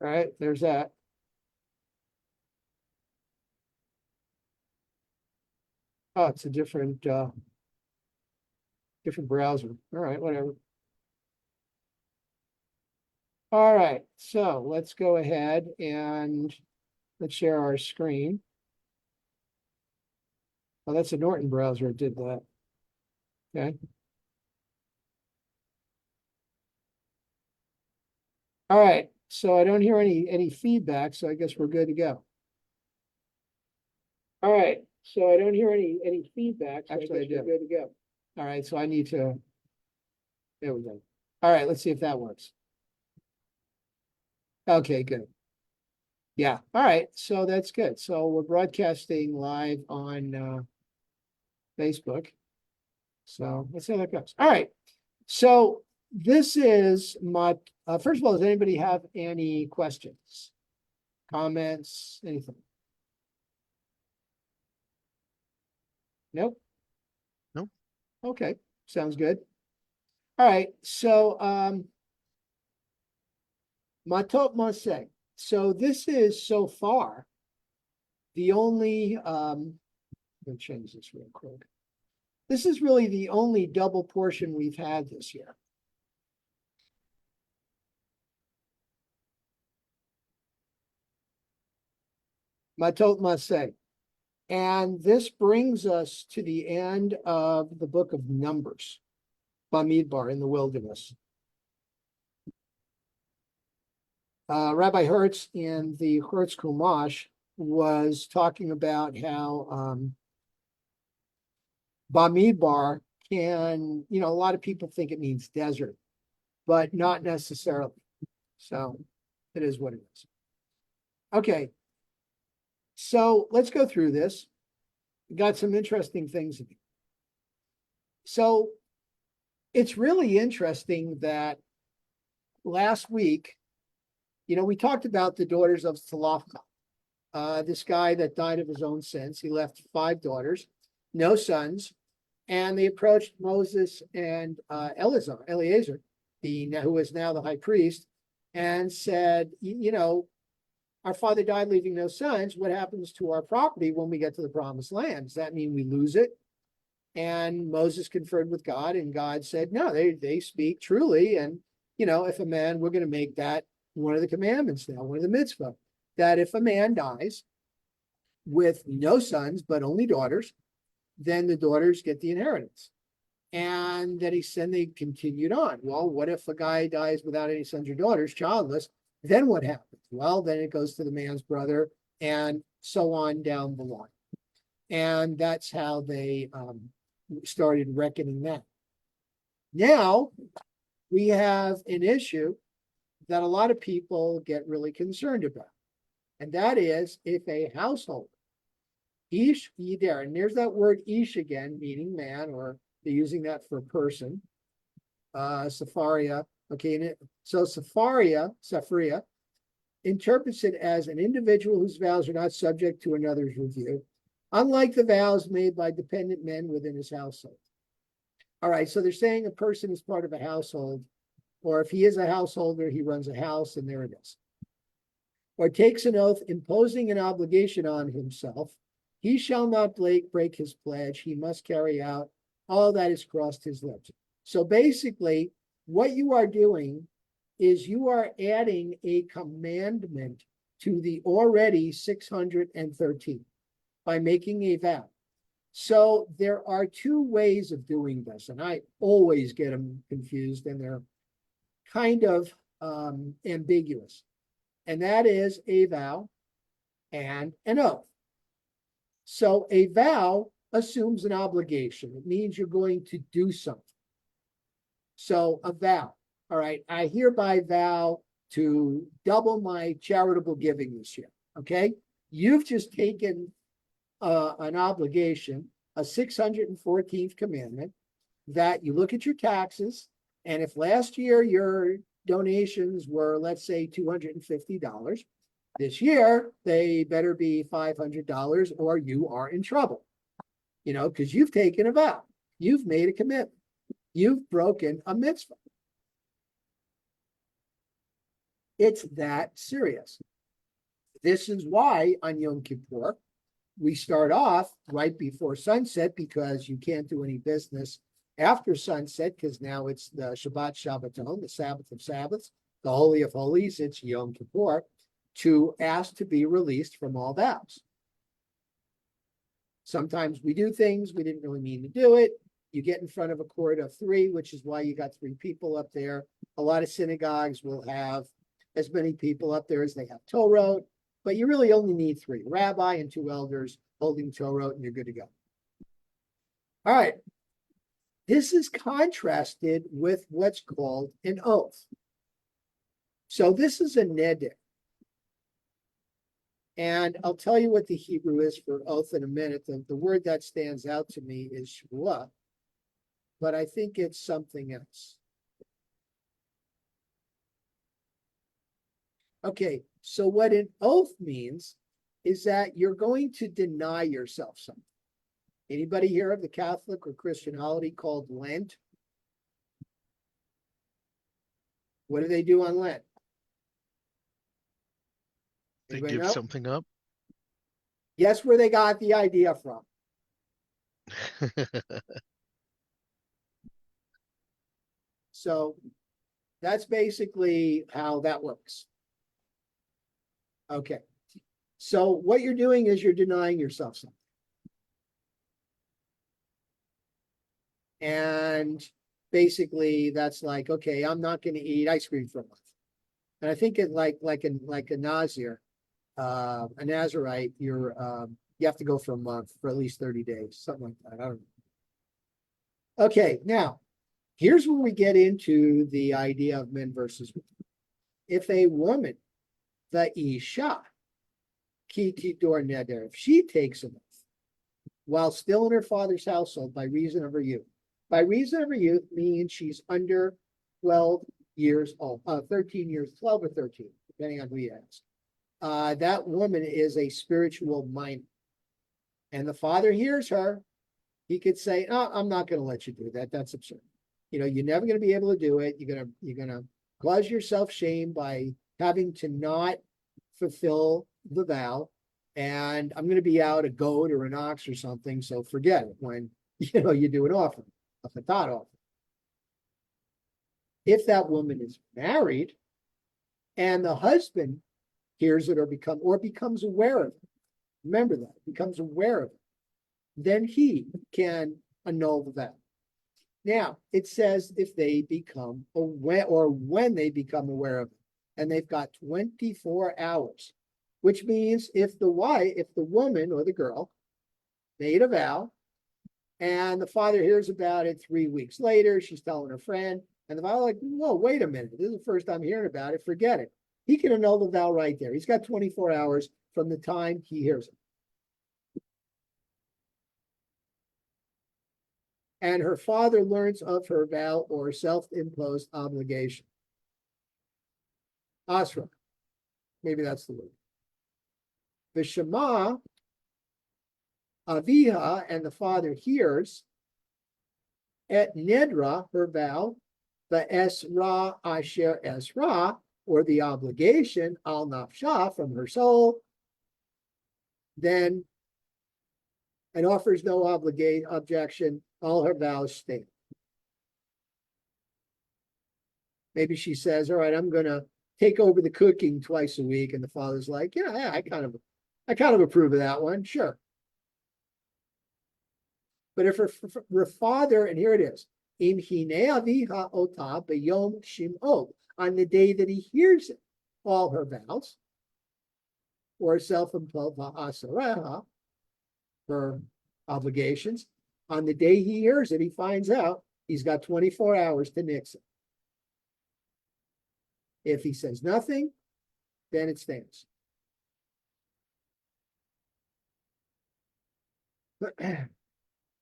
All right, there's that. Oh, it's a different browser. All right, whatever. All right, so let's go ahead and let's share our screen. Oh, that's a Norton browser. It did that. Okay. All right. So I don't hear any feedback, so I guess we're good to go. All right. So I don't hear any feedback. So actually, I guess we're good to go. All right. So I need to. There we go. All right. Let's see if that works. Okay. Good. Yeah. All right. So that's good. So we're broadcasting live on Facebook. So let's see how that goes. All right. So this is my. First of all, does anybody have any questions, comments, anything? Nope. No. Okay. Sounds good. All right. So Matot-Masei. So this is so far the only let me change this real quick. This is really the only double portion we've had this year. Matot-Masei. And this brings us to the end of the book of Numbers, Bamidbar in the wilderness. Rabbi Hertz in the Hertz Chumash was talking about how Bamidbar can, a lot of people think it means desert, but not necessarily. So it is what it is. Okay. So let's go through this. We got some interesting things. So it's really interesting that last week, we talked about the daughters of Zelophehad. This guy that died of his own sins. He left 5 daughters, no sons, and they approached Moses and Eleazar, who is now the high priest, and said, our father died leaving no sons. What happens to our property when we get to the promised land? Does that mean we lose it? And Moses conferred with God, and God said, no, they speak truly. And, if a man, we're going to make that one of the commandments now, one of the mitzvah, that if a man dies with no sons, but only daughters, then the daughters get the inheritance. And that they continued on. Well, what if a guy dies without any sons or daughters, childless? Then what happens? Well, then it goes to the man's brother and so on down the line. And that's how they started reckoning that. Now we have an issue that a lot of people get really concerned about. And that is if a household, ish, there, and there's that word ish again, meaning man, or they're using that for person. Sepharia, okay, so Sepharia interprets it as an individual whose vows are not subject to another's review, unlike the vows made by dependent men within his household. All right, so they're saying a person is part of a household, or if he is a householder, he runs a house, and there it is. Or takes an oath imposing an obligation on himself, he shall not break his pledge. He must carry out all that has crossed his lips. So basically, what you are doing is you are adding a commandment to the already 613 by making a vow. So there are 2 ways of doing this, and I always get them confused, and they're kind of ambiguous. And that is a vow and an oath. So a vow assumes an obligation. It means you're going to do something. So a vow. All right, I hereby vow to double my charitable giving this year. Okay, you've just taken an obligation, a 614th commandment, that you look at your taxes, and if last year your donations were, let's say, $250, this year they better be $500, or you are in trouble. Because you've taken a vow, you've made a commitment, you've broken a mitzvah. It's that serious. This is why on Yom Kippur, we start off right before sunset because you can't do any business after sunset because now it's the Shabbat Shabbaton, the Sabbath of Sabbaths, the Holy of Holies, it's Yom Kippur, to ask to be released from all vows. Sometimes we do things we didn't really mean to do it. You get in front of a court of three, which is why you got three people up there. A lot of synagogues will have as many people up there as they have Torah, but you really only need three, a rabbi and two elders holding Torah, and you're good to go. All right. This is contrasted with what's called an oath. So this is a neder. And I'll tell you what the Hebrew is for oath in a minute. The word that stands out to me is shvuah, but I think it's something else. Okay, so what an oath means is that you're going to deny yourself something. Anybody hear of the Catholic or Christian holiday called Lent? What do they do on Lent? They Anybody give know? something up. Guess where they got the idea from? So that's basically how that works. Okay. So what you're doing is you're denying yourself something. And basically that's like, okay, I'm not going to eat ice cream for a month. And I think it like a Nazir, a Nazarite, you have to go for a month for at least 30 days, something like that. I don't know. Okay, now here's where we get into the idea of men versus women. If a woman, the Isha, ki tidor neder, if she takes an oath while still in her father's household by reason of her youth, by reason of her youth means she's under 12 years old, 13 years, 12 or 13, depending on who you ask. That woman is a spiritual minor. And the father hears her, he could say, "Oh, I'm not going to let you do that. That's absurd. You know, you're never going to be able to do it. You're gonna cause yourself shame by having to not fulfill the vow. And I'm going to be out a goat or an ox or something. So forget it when you do an offering, a fatat offering." If that woman is married and the husband hears it or becomes aware of it, remember that, becomes aware of it, then he can annul the vow. Now, it says if they become aware or when they become aware of it, and they've got 24 hours, which means if the woman or the girl made a vow and the father hears about it 3 weeks later, she's telling her friend, and the father like, whoa, wait a minute, this is the first I'm hearing about it, forget it. He can annul the vow right there. He's got 24 hours from the time he hears it. And her father learns of her vow or self-imposed obligation. Asra, maybe that's the word. Vishama, Aviha, and the father hears, et Nedra, her vow, the Esra Asher Esra, or the obligation, al nafsha, from her soul, then and offers no objection, all her vows stand. Maybe she says, all right, I'm going to take over the cooking twice a week. And the father's like, yeah, I kind of approve of that one. Sure. But if her father, and here it is, im aviha ota b'yom shim'ot, on the day that he hears it, all her vows, or self-imposed va'asareha, her obligations, on the day he hears it, he finds out he's got 24 hours to nix it. If he says nothing, then it stands.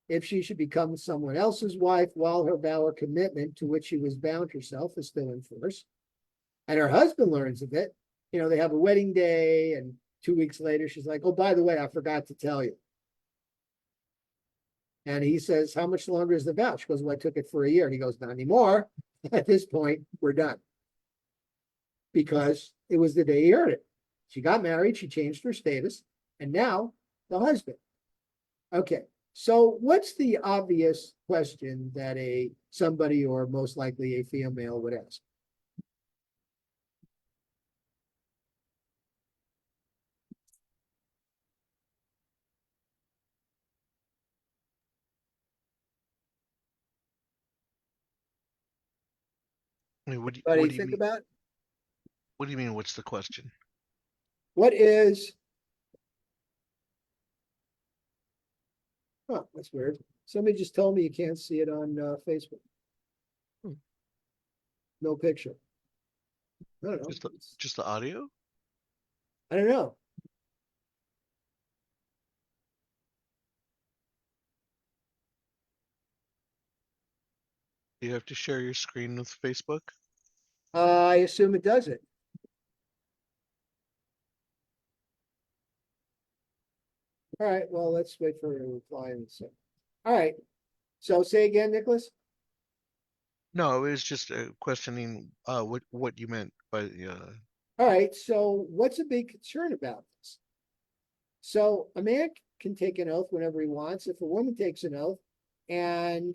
If she should become someone else's wife while her vow or commitment to which she was bound herself is still in force, and her husband learns of it, they have a wedding day, and 2 weeks later, she's like, oh, by the way, I forgot to tell you. And he says, how much longer is the vow? She goes, well, I took it for a year. And he goes, not anymore. At this point, we're done. because it was the day he heard it. She got married, she changed her status, and now the husband. Okay, so what's the obvious question that somebody, or most likely a female, would ask? I mean, Buddy, what do you think mean? about What do you mean? What's the question? what is. Oh, that's weird. Somebody just told me you can't see it on Facebook. Hmm. No picture. I don't know. Just the audio? I don't know. Do you have to share your screen with Facebook? I assume it does it. All right, well, let's wait for her to reply and say. All right. So say again, Nicholas. No, it was just questioning what you meant by All right, so what's a big concern about this? So a man can take an oath whenever he wants. If a woman takes an oath and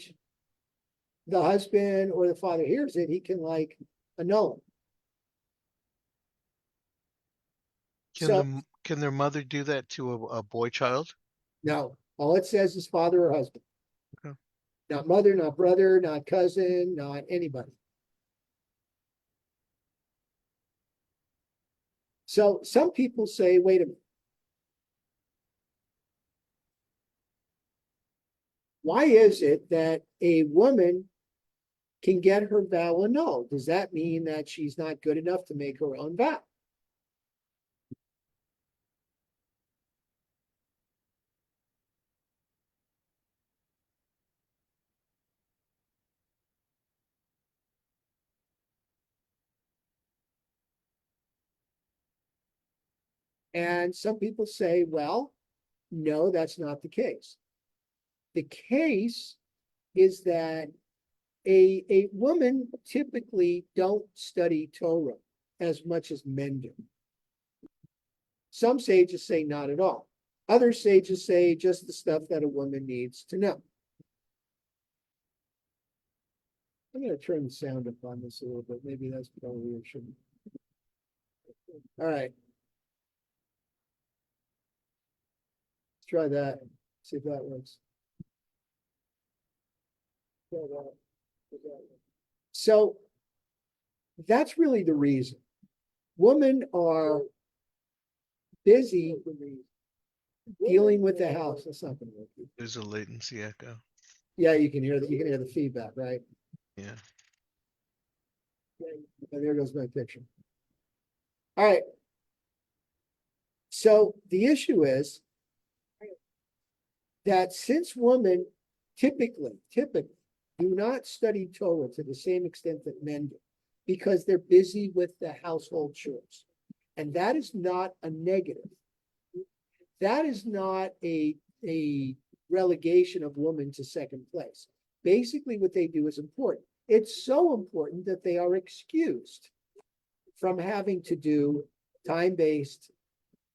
the husband or the father hears it, he can like annul it. So can their mother do that to a boy child? no, all it says is father or husband. Okay. Not mother, not brother, not cousin, not anybody. So some people say, wait a minute. Why is it that a woman can get her vow annulled? Does that mean that she's not good enough to make her own vow? And some people say, well, no, that's not the case. The case is that a woman typically don't study Torah as much as men do. Some sages say not at all. Other sages say just the stuff that a woman needs to know. I'm going to turn the sound up on this a little bit. Maybe that's probably it shouldn't. All right. Let's try that. See if that works. So that's really the reason. Women are busy dealing with the house. That's not going to work. There's a latency echo. Yeah, you can hear the feedback, right? Yeah. And there goes my picture. All right. So the issue is that since women typically do not study Torah to the same extent that men do, because they're busy with the household chores. And that is not a negative. That is not a relegation of women to second place. Basically, what they do is important. It's so important that they are excused from having to do time-based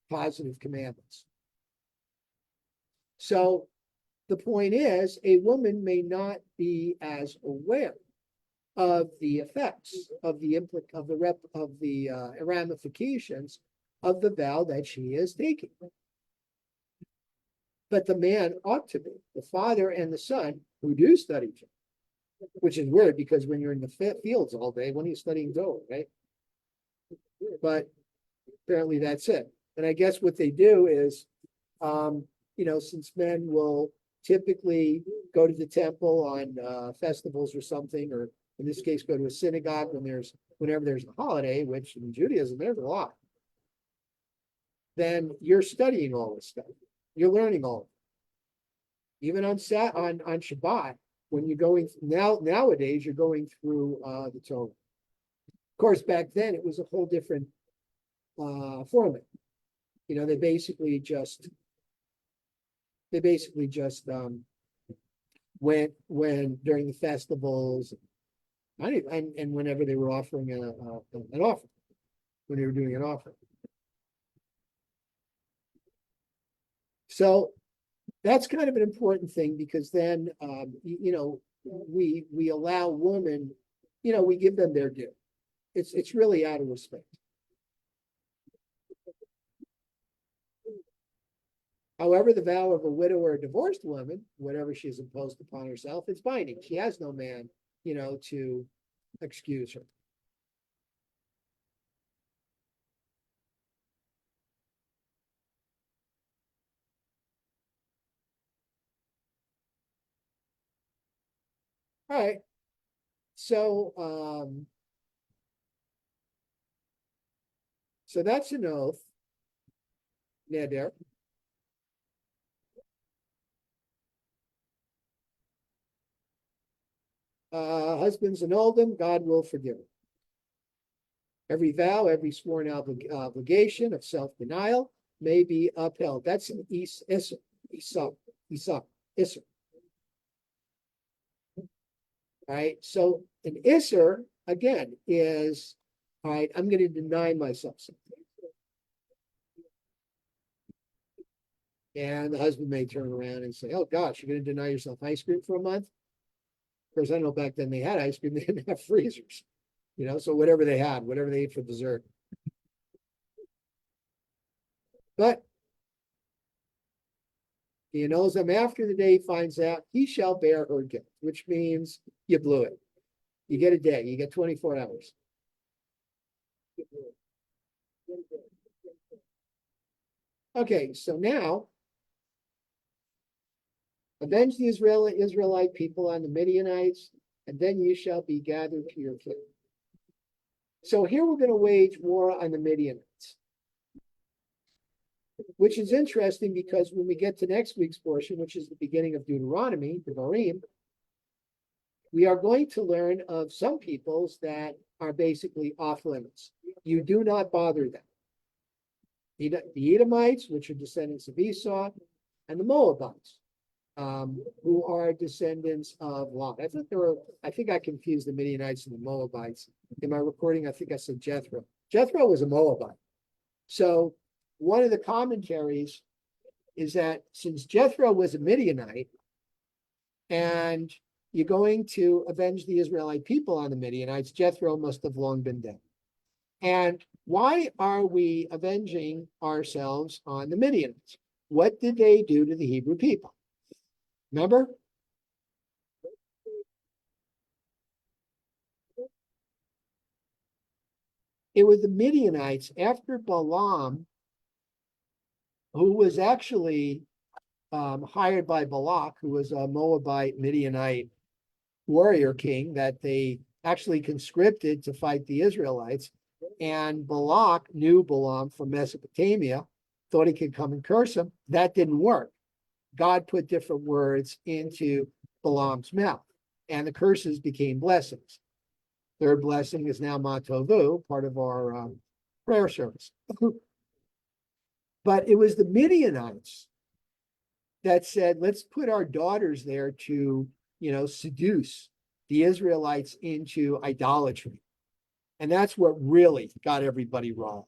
positive commandments. So the point is, a woman may not be as aware of the effects of the ramifications of the vow that she is taking. But the man ought to be, the father and the son who do study, which is weird because when you're in the fields all day, when are you studying Torah, right? But apparently that's it. And I guess what they do is, since men will typically go to the temple on festivals or something, or in this case, go to a synagogue whenever there's a holiday, which in Judaism, there's a lot. Then you're studying all this stuff. You're learning all of it. Even on Shabbat, when you're going nowadays, you're going through the Torah. Of course, back then it was a whole different format. They basically just went when during the festivals, and whenever they were offering an offering. when they were doing an offering. So that's kind of an important thing because then, we allow women, we give them their due. It's really out of respect. However, the vow of a widow or a divorced woman, whatever she's imposed upon herself, is binding. She has no man, to excuse her. All right. So so that's an oath. Neder. Husbands annul them, God will forgive them. Every vow, every sworn obligation of self-denial may be upheld. That's an Isser. All right. So an Isser, again, is, all right, I'm going to deny myself something. And the husband may turn around and say, oh gosh, you're going to deny yourself ice cream for a month? Of course, I know back then they had ice cream, they didn't have freezers, so whatever they had, whatever they ate for dessert. But he knows them after the day he finds out, he shall bear her guilt, which means you blew it. You get a day, you get 24 hours. Okay, so now, avenge the Israelite people on the Midianites, and then you shall be gathered to your king. So here we're going to wage war on the Midianites, which is interesting because when we get to next week's portion, which is the beginning of Deuteronomy, Devarim, we are going to learn of some peoples that are basically off limits. You do not bother them. The Edomites, which are descendants of Esau, and the Moabites, who are descendants of Lot. I think I confused the Midianites and the Moabites. In my recording, I think I said Jethro. Jethro was a Moabite. So one of the commentaries is that since Jethro was a Midianite, and you're going to avenge the Israelite people on the Midianites, Jethro must have long been dead. And why are we avenging ourselves on the Midianites? What did they do to the Hebrew people? Remember? It was the Midianites after Balaam, who was actually hired by Balak, who was a Moabite Midianite warrior king that they actually conscripted to fight the Israelites. And Balak knew Balaam from Mesopotamia, thought he could come and curse him. That didn't work. God put different words into Balaam's mouth, and the curses became blessings. Third blessing is now Matovu, part of our prayer service. But it was the Midianites that said, let's put our daughters there to, seduce the Israelites into idolatry. And that's what really got everybody wrong.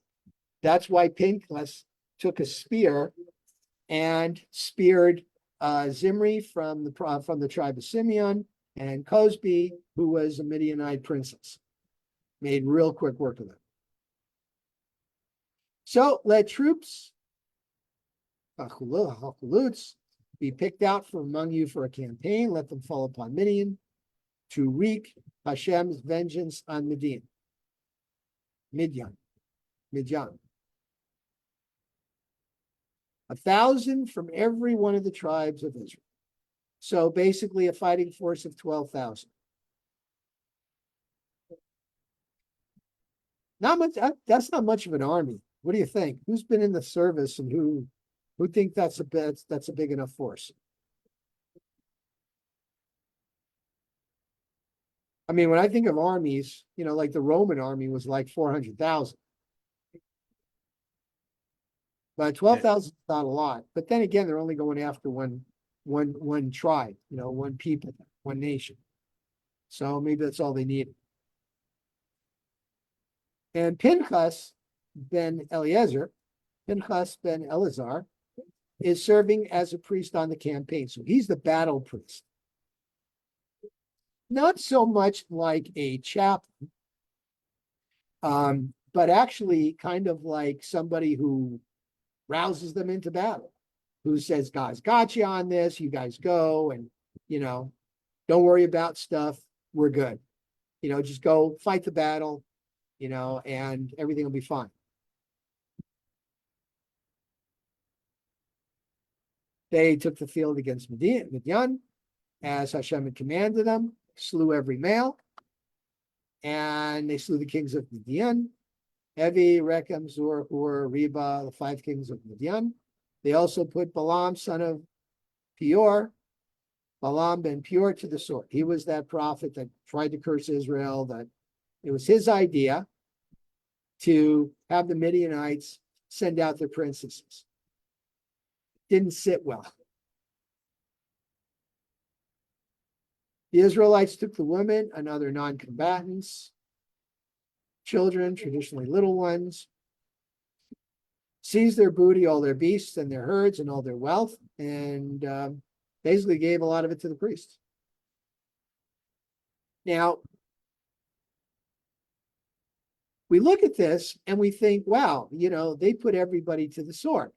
That's why Pinchas took a spear and speared Zimri from the tribe of Simeon, and Cosby, who was a Midianite princess. Made real quick work of it. So let troops be picked out from among you for a campaign. Let them fall upon Midian to wreak Hashem's vengeance on Midian. 1,000 from every one of the tribes of Israel. So basically a fighting force of 12,000. Not much. That's not much of an army. What do you think? Who's been in the service and who think that's a big enough force? I mean, when I think of armies, like the Roman army was like 400,000. But 12,000 is not a lot. But then again, they're only going after one tribe, one people, one nation. So maybe that's all they needed. And Pinchas ben Eliezer, Pinchas ben Eleazar, is serving as a priest on the campaign. So he's the battle priest. Not so much like a chaplain, but actually kind of like somebody who rouses them into battle, who says, guys, got you on this, you guys go, and, don't worry about stuff, we're good. Just go fight the battle, and everything will be fine. They took the field against Midian, as Hashem had commanded them, slew every male, and they slew the kings of Midian, Evi, Rechem, Zur, Hur, Reba, the 5 kings of Midian. They also put Balaam, son of Peor, Balaam ben Peor, to the sword. He was that prophet that tried to curse Israel, that it was his idea to have the Midianites send out their princesses. Didn't sit well. The Israelites took the women and other non-combatants, children, traditionally little ones, seized their booty, all their beasts and their herds and all their wealth, and basically gave a lot of it to the priests. Now, we look at this and we think, wow, they put everybody to the sword.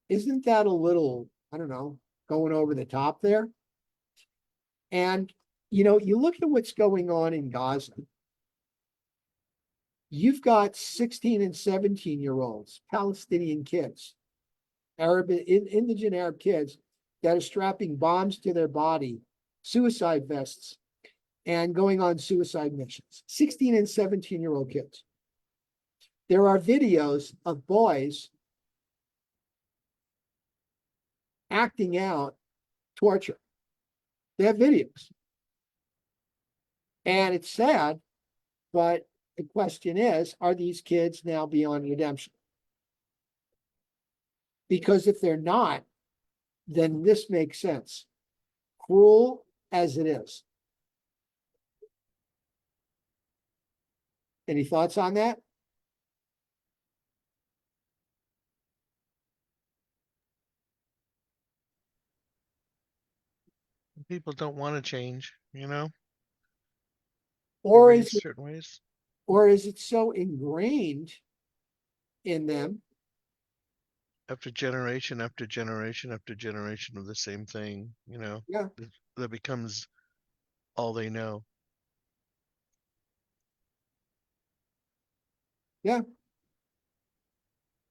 Isn't that a little, I don't know, going over the top there? And, you look at what's going on in Gaza. You've got 16 and 17-year-olds, Palestinian kids, indigent Arab kids that are strapping bombs to their body, suicide vests, and going on suicide missions. 16 and 17-year-old kids. There are videos of boys acting out torture. They have videos. And it's sad, but the question is, are these kids now beyond redemption? Because if they're not, then this makes sense. Cruel as it is. Any thoughts on that? People don't want to change, Or in is it, certain ways. or is it so ingrained in them? After generation after generation after generation of the same thing, Yeah, that becomes all they know. yeah.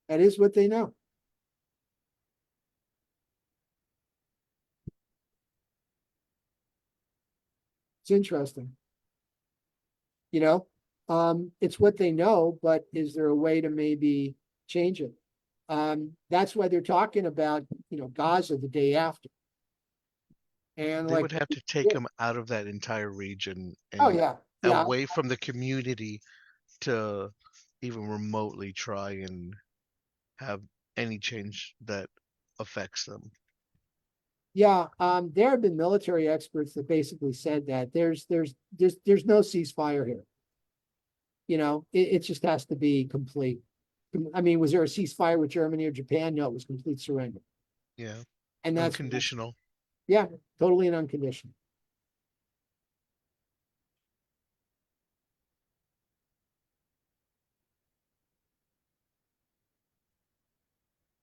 That is what they know. It's interesting. It's what they know, but is there a way to maybe change it? That's why they're talking about, Gaza the day after. And They like, would have to take them out of that entire region oh and yeah, yeah, away from the community to even remotely try and have any change that affects them. yeah. There have been military experts that basically said that there's no ceasefire here. It just has to be complete. I mean, was there a ceasefire with Germany or Japan? No, it was complete surrender. Yeah, And that's, unconditional. yeah, totally and unconditional.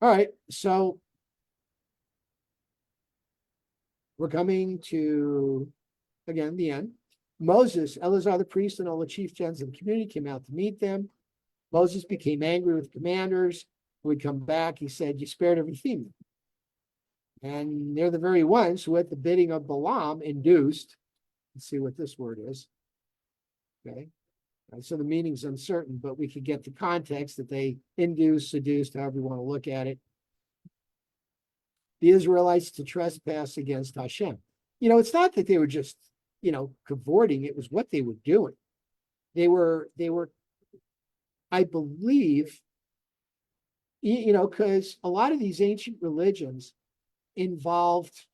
All right, so we're coming to, again, the end. Moses, Eleazar the priest, and all the chief gens of the community came out to meet them. Moses became angry with the commanders. When we come back, he said, you spared every female. And they're the very ones who, at the bidding of Balaam, induced. Let's see what this word is. Okay. So the meaning's uncertain, but we could get the context that they induced, seduced, however you want to look at it, the Israelites to trespass against Hashem. It's not that they were just, cavorting. It was what they were doing. They were, I believe, because a lot of these ancient religions involved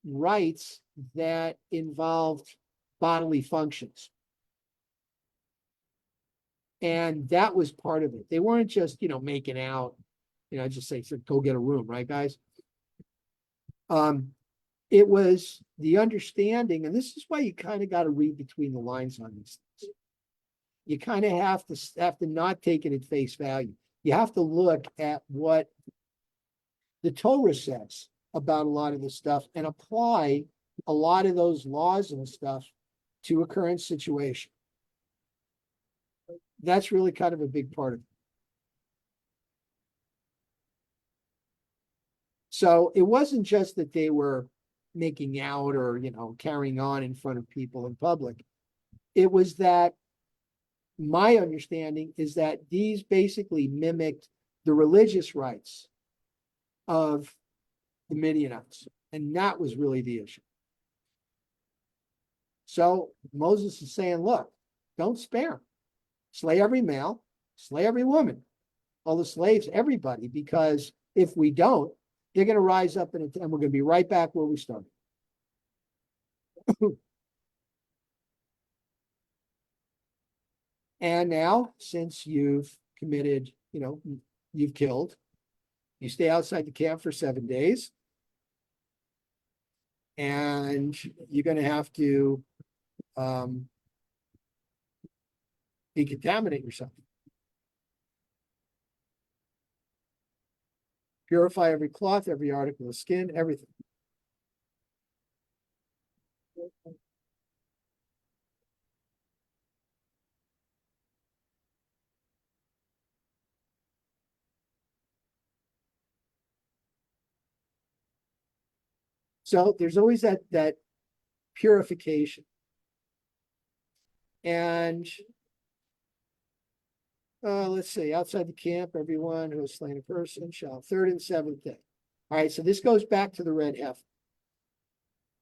rites that involved bodily functions. And that was part of it. They weren't just, making out, just say, so go get a room, right, guys? It was the understanding, and this is why you kind of got to read between the lines on these things. You kind of have to not take it at face value. You have to look at what the Torah says about a lot of this stuff and apply a lot of those laws and stuff to a current situation. That's really kind of a big part of it. So it wasn't just that they were making out or, carrying on in front of people in public. It was that my understanding is that these basically mimicked the religious rites of the Midianites. And that was really the issue. So Moses is saying, look, don't spare. Slay every male, slay every woman, all the slaves, everybody, because if we don't, they're going to rise up and we're going to be right back where we started. And now, since you've committed, you've killed, you stay outside the camp for 7 days, and you're going to have to decontaminate yourself. Purify every cloth, every article of skin, everything. So there's always that purification. And let's see, outside the camp, everyone who has slain a person shall third and seventh day. All right, so this goes back to the red heifer.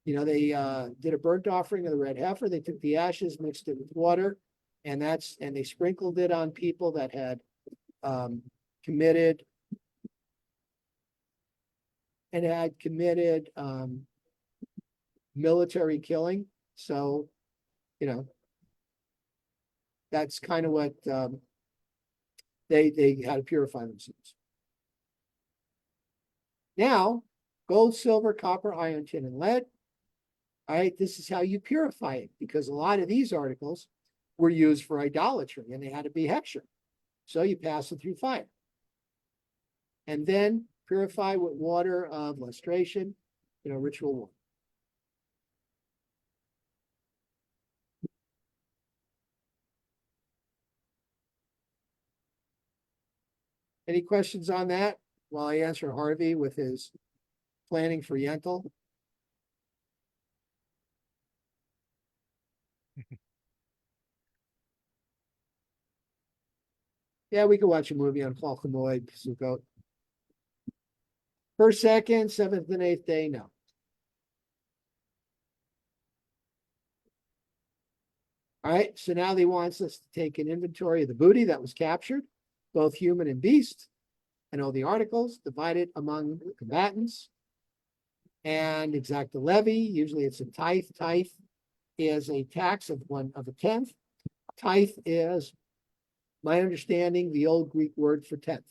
They did a burnt offering of the red heifer. They took the ashes, mixed it with water, and they sprinkled it on people that had committed military killing. So, that's kind of what they had to purify themselves. Now, gold, silver, copper, iron, tin, and lead. All right, this is how you purify it, because a lot of these articles were used for idolatry and they had to be hechsher. So you pass it through fire. And then purify with water of lustration, ritual water. Any questions on that while I answer Harvey with his planning for Yentl? Yeah, we could watch a movie on Chol Hamoed, Sukkot. First, second, seventh, and eighth day, no. All right, so now he wants us to take an inventory of the booty that was captured, both human and beast, and all the articles, divided among the combatants, and exact the levy. Usually it's a tithe. Tithe is a tax of a tenth. Tithe is, my understanding, the old Greek word for tenth.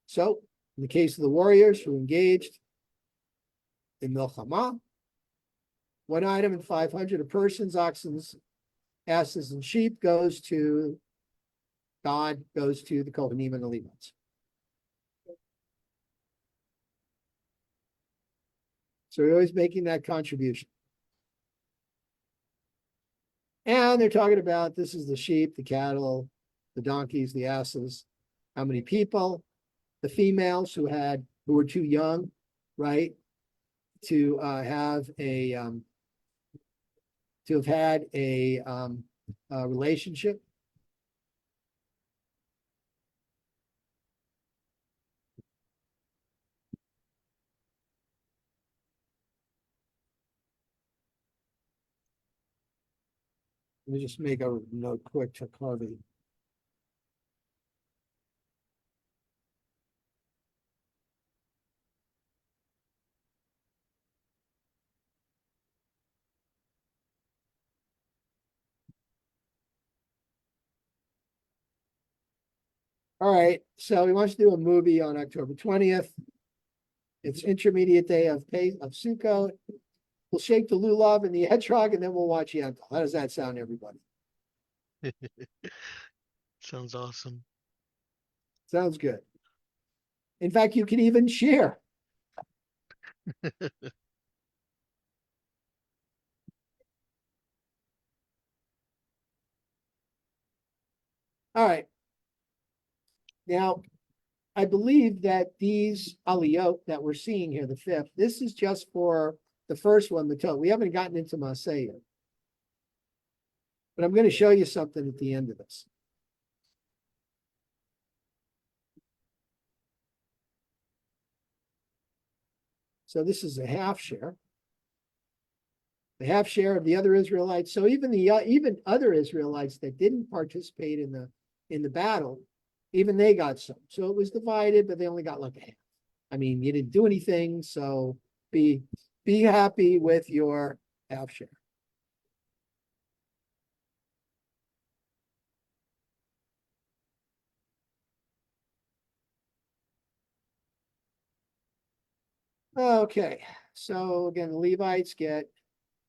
So, in the case of the warriors who engaged in milchama, 1 item in 500 of persons, oxen, asses, and sheep goes to God, goes to the Kohanim and the Levites. So we're always making that contribution. And they're talking about, this is the sheep, the cattle, the donkeys, the asses, how many people, the females who were too young, right, to have had a relationship. Let me just make a note quick to Harvey. All right, so he wants to do a movie on October 20th. It's intermediate day of Sukkot. We'll shake the lulav and the etrog, and then we'll watch Yentl. How does that sound, everybody? Sounds awesome. Sounds good. In fact, you can even share. All right. Now, I believe that these aliyot that we're seeing here, the fifth, this is just for the first one, Matot. We haven't gotten into Masei yet. But I'm going to show you something at the end of this. So this is a half share. The half share of the other Israelites. So even other Israelites that didn't participate in the battle, even they got some. So it was divided, but they only got like a half. I mean, you didn't do anything, so be happy with your half share. Okay, so again, the Levites get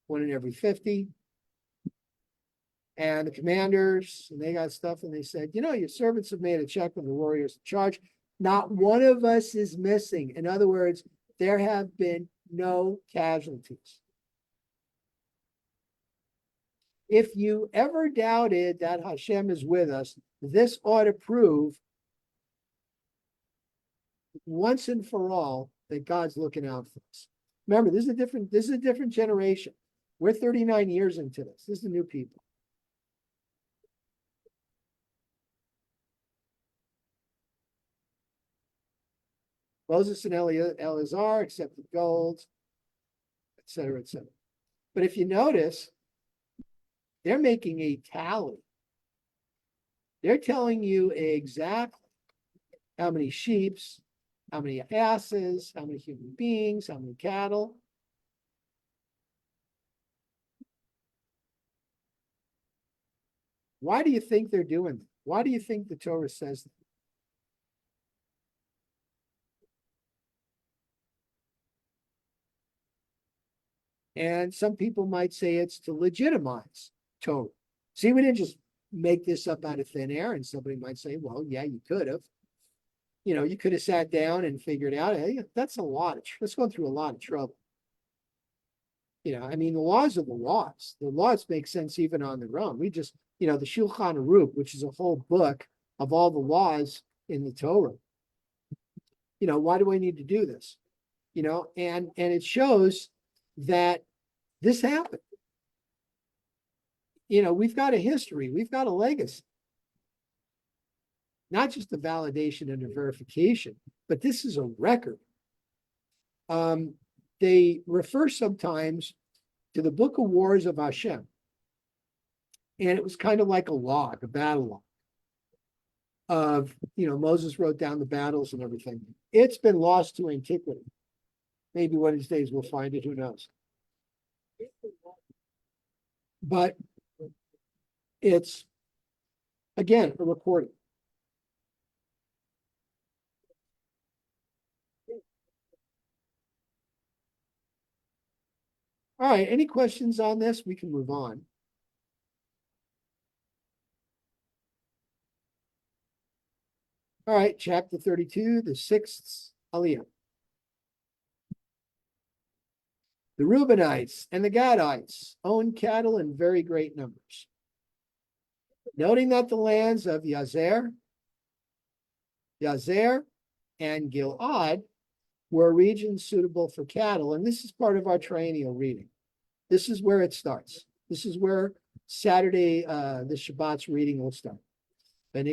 1 in every 50. And the commanders, and they got stuff, and they said, your servants have made a check with the warriors in charge. Not one of us is missing. In other words, there have been no casualties. If you ever doubted that Hashem is with us, this ought to prove once and for all that God's looking out for us. Remember, this is a different generation. We're 39 years into this. This is the new people. Moses and Eleazar accepted gold, et cetera, et cetera. But if you notice, they're making a tally. They're telling you exactly how many sheep, how many asses, how many human beings, how many cattle. Why do you think they're doing that? Why do you think the Torah says that? And some people might say it's to legitimize Torah. See, we didn't just make this up out of thin air. And somebody might say, well, yeah, you could have. You could have sat down and figured out, hey, that's a lot. Let's go through a lot of trouble. I mean, the laws are the laws. The laws make sense even on their own. We just, the Shulchan Aruch, which is a whole book of all the laws in the Torah. Why do I need to do this? And it shows that this happened. We've got a history, we've got a legacy. Not just a validation and a verification, but this is a record. They refer sometimes to the Book of Wars of Hashem. And it was kind of like a log, a battle log of, Moses wrote down the battles and everything. It's been lost to antiquity. Maybe one of these days we'll find it, who knows? But it's, again, a recording. All right, any questions on this? We can move on. All right, chapter 32, the sixth Aliyah. The Reubenites and the Gadites owned cattle in very great numbers. Noting that the lands of Yazer, and Gilad were regions suitable for cattle, and this is part of our triennial reading. This is where it starts. This is where Saturday, the Shabbat's reading will start. So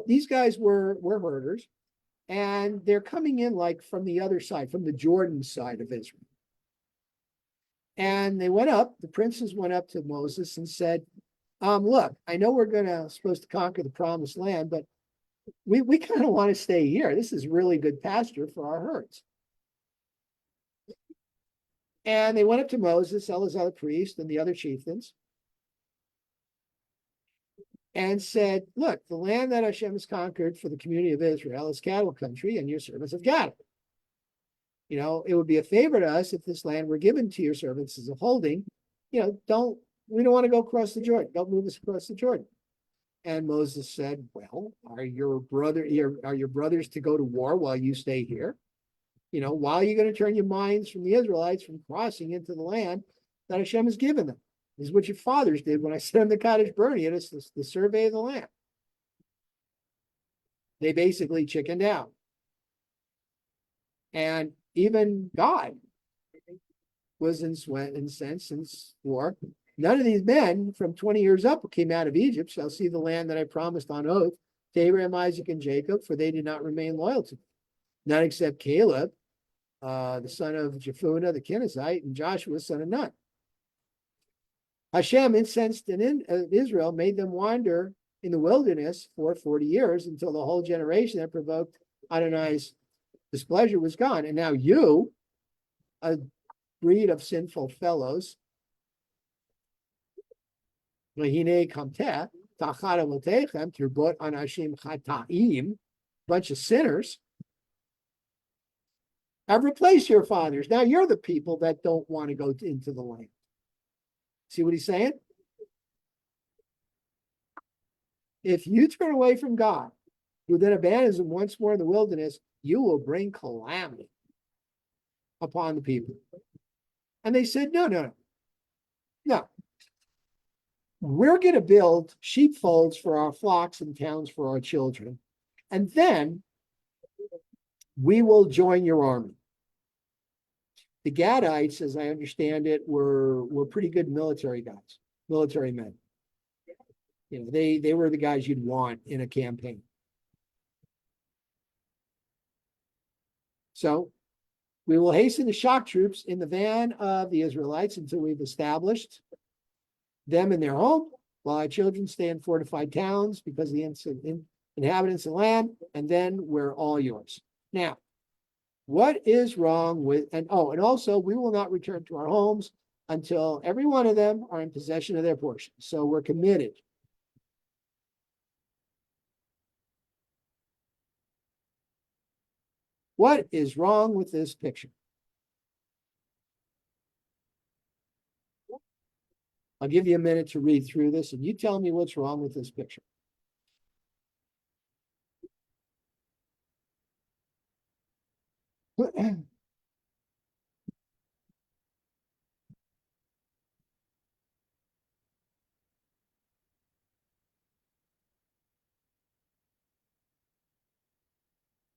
these guys were herders, and they're coming in like from the other side, from the Jordan side of Israel. And they went up, the princes went up to Moses and said, look, I know we're supposed to conquer the promised land, but we kind of want to stay here. This is really good pasture for our herds. And they went up to Moses, Eleazar the priest, and the other chieftains, and said, look, the land that Hashem has conquered for the community of Israel is cattle country, and your servants have got it. You know, it would be a favor to us if this land were given to your servants as a holding. You know, we don't want to go across the Jordan. Don't move us across the Jordan. And Moses said, well, are your brothers to go to war while you stay here? You know, why are you going to turn your minds from the Israelites from crossing into the land that Hashem has given them? This is what your fathers did when I sent them to Kadesh Barnea. It's the survey of the land. They basically chickened out. And even God was incensed and swore, none of these men from 20 years up who came out of Egypt shall see the land that I promised on oath to Abraham, Isaac, and Jacob, for they did not remain loyal to me. None except Caleb, the son of Jephunneh, the Kenizzite, and Joshua, son of Nun. Hashem, incensed in Israel, made them wander in the wilderness for 40 years until the whole generation that provoked Adonai's displeasure was gone. And now you, a breed of sinful fellows, bunch of sinners, have replaced your fathers. Now you're the people that don't want to go into the land. See what he's saying? If you turn away from God, who then abandons them once more in the wilderness, you will bring calamity upon the people. And they said, no. We're going to build sheepfolds for our flocks and towns for our children. And then we will join your army. The Gadites, as I understand it, were pretty good military guys, military men. You know, they were the guys you'd want in a campaign. So we will hasten the shock troops in the van of the Israelites until we've established them in their home, while our children stay in fortified towns because the inhabitants of the land, and then we're all yours. Now, what is wrong with, and also we will not return to our homes until every one of them are in possession of their portion. So we're committed. What is wrong with this picture? I'll give you a minute to read through this and you tell me what's wrong with this picture.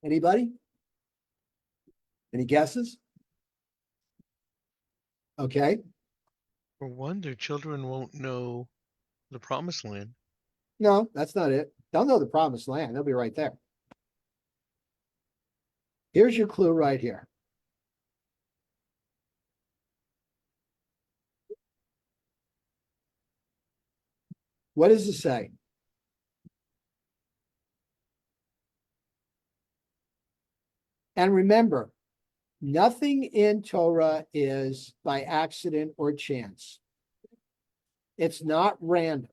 Anybody? Any guesses? Okay. For one, their children won't know the promised land. No, that's not it. They'll know the promised land. They'll be right there. Here's your clue right here. What does it say? And remember, nothing in Torah is by accident or chance. It's not random.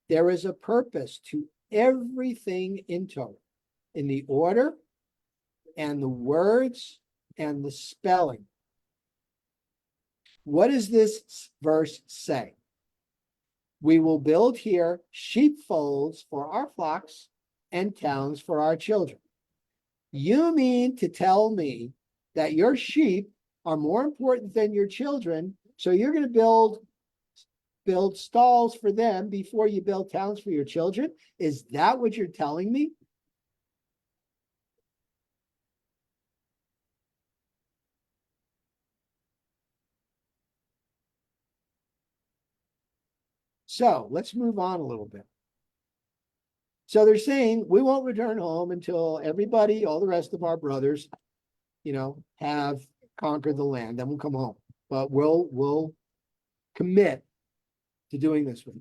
There is a purpose to everything in Torah, in the order and the words and the spelling. What does this verse say? We will build here sheepfolds for our flocks and towns for our children. You mean to tell me that your sheep are more important than your children, so you're going to build stalls for them before you build towns for your children? Is that what you're telling me? So let's move on a little bit. So they're saying we won't return home until everybody, all the rest of our brothers, have conquered the land. Then we'll come home. But we'll commit to doing this with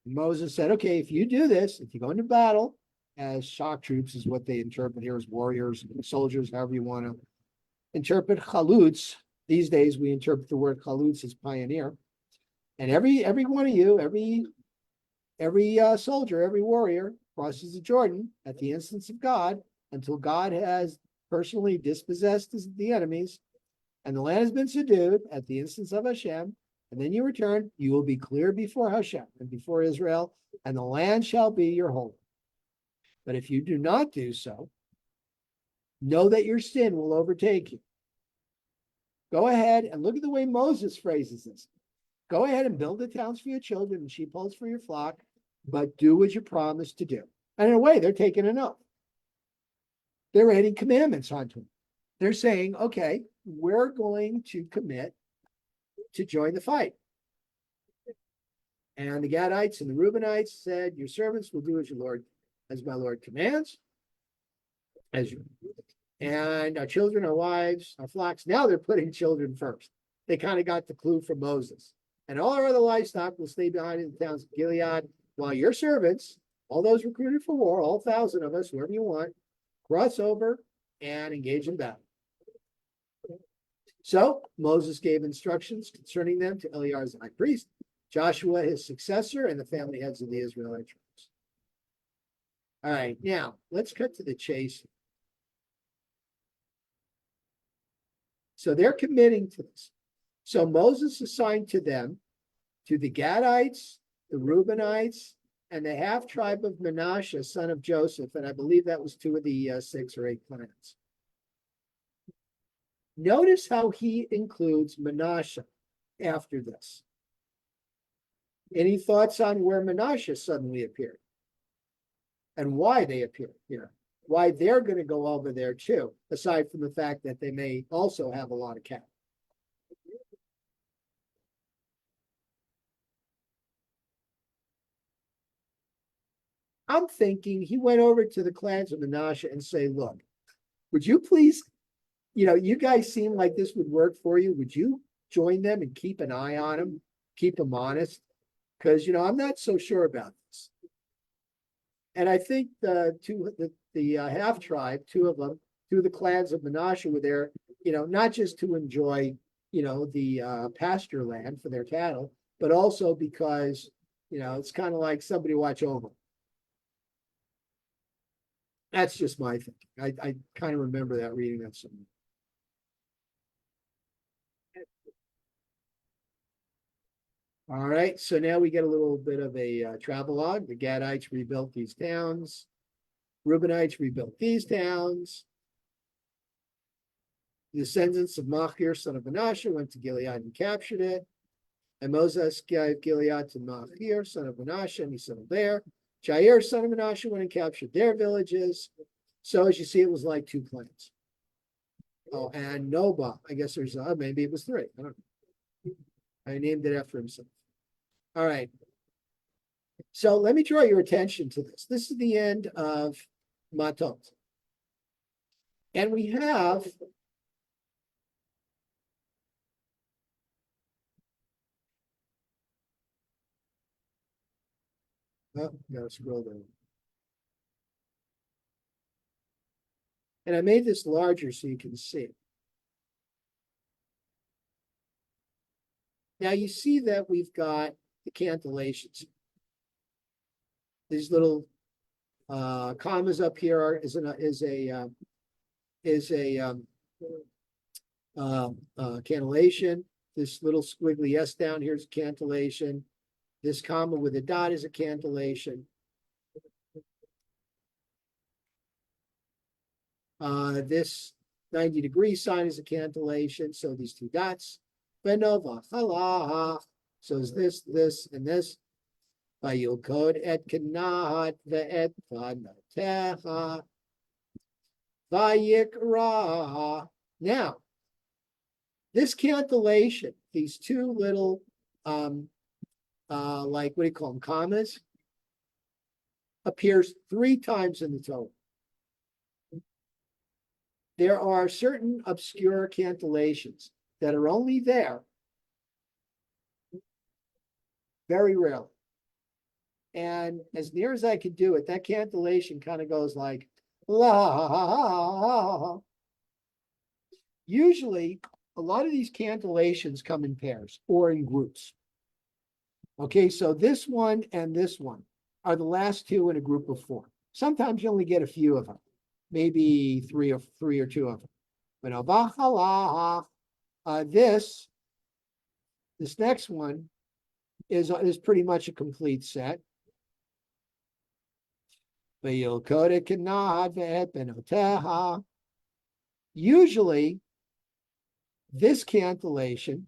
you. Moses said, okay, if you do this, if you go into battle as shock troops is what they interpret here as warriors, soldiers, however you want to interpret chalutz. These days we interpret the word chalutz as pioneer. And every one of you, every soldier, every warrior crosses the Jordan at the instance of God until God has personally dispossessed the enemies and the land has been subdued at the instance of Hashem. And then you return, you will be clear before Hashem and before Israel, and the land shall be your home. But if you do not do so, know that your sin will overtake you. Go ahead and look at the way Moses phrases this. Go ahead and build the towns for your children and sheepfolds for your flock, but do what you promised to do. And in a way, they're taking an oath. They're adding commandments onto them. They're saying, okay, we're going to commit to join the fight. And the Gadites and the Reubenites said, your servants will do as my Lord commands. And our children, our wives, our flocks. Now they're putting children first. They kind of got the clue from Moses. And all our other livestock will stay behind in the towns of Gilead, while your servants, all those recruited for war, all 1,000 of us, whoever you want, cross over and engage in battle. So Moses gave instructions concerning them to Eleazar the high priest, Joshua his successor, and the family heads of the Israelite tribes. All right, now let's cut to the chase. So they're committing to this. So Moses assigned to them, to the Gadites, the Reubenites, and the half tribe of Manasseh, son of Joseph, and I believe that was 2 of the 6 or 8 clans. Notice how he includes Manasseh after this. Any thoughts on where Manasseh suddenly appeared? And why they appeared here? Why they're going to go over there too, aside from the fact that they may also have a lot of cattle. I'm thinking he went over to the clans of Manasseh and say, look, would you please, you guys seem like this would work for you. Would you join them and keep an eye on them, keep them honest? Because, I'm not so sure about this. And I think the half tribe, 2 of them, 2 of the clans of Manasseh were there, not just to enjoy, the pasture land for their cattle, but also because, it's kind of like somebody watch over. That's just my thinking. I kind of remember that reading that somewhere. All right, so now we get a little bit of a travelogue. The Gadites rebuilt these towns. Reubenites rebuilt these towns. The descendants of Machir, son of Manasseh, went to Gilead and captured it. And Moses gave Gilead to Machir, son of Manasseh, and he settled there. Jair, son of Manasseh, went and captured their villages. So as you see, it was like 2 clans. Oh, and Noba, I guess there's maybe it was 3. I don't know. I named it after himself. All right. So let me draw your attention to this. This is the end of Matot. And we have gotta scroll down. And I made this larger so you can see it. Now you see that we've got the cantillations. These little commas up here is a cantillation. This little squiggly S down here is a cantillation. This comma with a dot is a cantillation. This 90-degree sign is a cantillation. So these 2 dots. So is this, and this. Vayilkod et Kenat ve'et Panatecha Vayikra. Now, this cantillation, these 2 little, like, what do you call them, commas, appears 3 times in the Torah. There are certain obscure cantillations that are only there very rarely. And as near as I could do it, that cantillation kind of goes like la. Usually, a lot of these cantillations come in pairs or in groups. Okay, so this one and this one are the last two in a group of four. Sometimes you only get a few of them, maybe three or two of them. But this next one is pretty much a complete set. Usually, this cantillation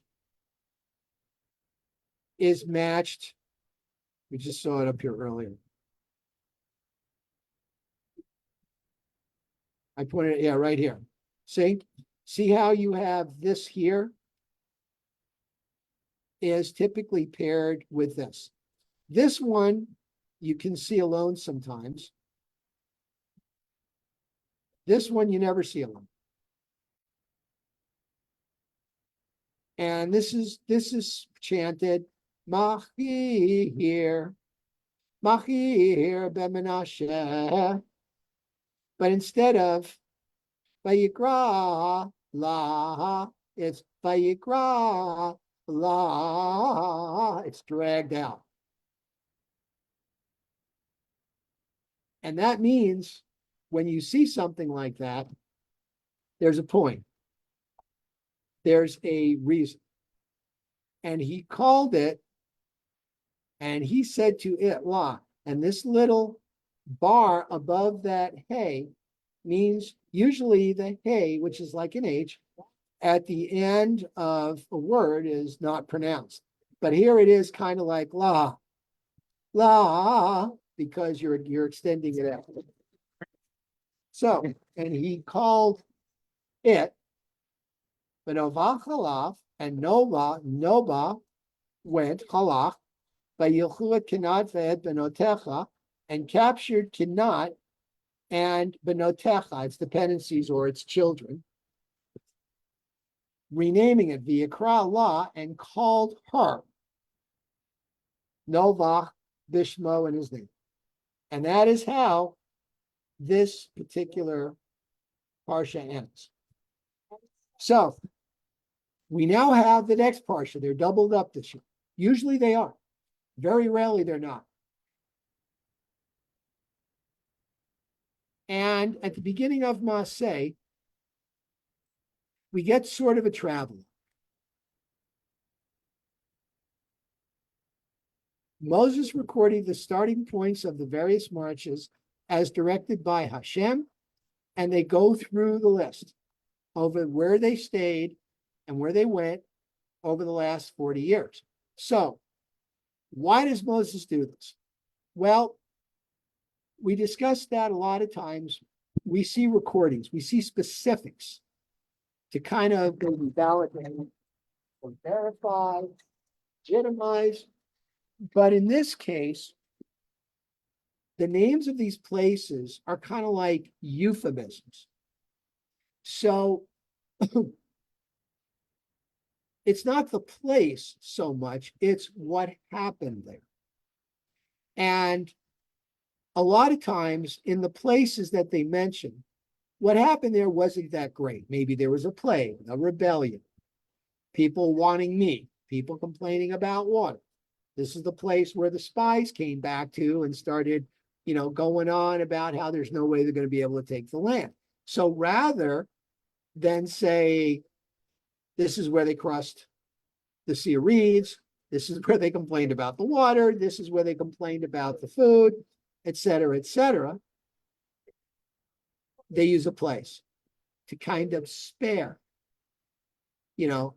is matched. We just saw it up here earlier. I pointed it, yeah, right here. See how you have this here is typically paired with this. This one you can see alone sometimes. This one you never see alone. And this is chanted Machir Bemenashe. But instead of Vayikra La, it's Vayikra La. It's dragged out. And that means when you see something like that, there's a point. There's a reason. And he called it, and he said to it, La. And this little bar above that hey means usually the hey, which is like an H, at the end of a word is not pronounced. But here it is kind of like La, because you're extending it out. So, and he called it Benova Chalaf, and Nova went Chalach, Vayilchu et Kenat ve'et Benotecha, and captured Kenat and Benotecha, its dependencies or its children, renaming it V'yikra La, and called her Novach Bishmo in his name. And that is how this particular parsha ends. So we now have the next parsha. They're doubled up this year. Usually they are. Very rarely they're not. And at the beginning of Masei, we get sort of a travel. Moses recording the starting points of the various marches as directed by Hashem, and they go through the list over where they stayed and where they went over the last 40 years. So, why does Moses do this? Well, we discussed that a lot of times. We see recordings, we see specifics to kind of validate or verify, legitimize. But in this case, the names of these places are kind of like euphemisms. So it's not the place so much, it's what happened there. And a lot of times in the places that they mention, what happened there wasn't that great. Maybe there was a plague, a rebellion, people wanting meat, people complaining about water. This is the place where the spies came back to and started, going on about how there's no way they're going to be able to take the land. So rather than say, this is where they crossed the Sea of Reeds, this is where they complained about the water, this is where they complained about the food, et cetera, they use a place to kind of spare, the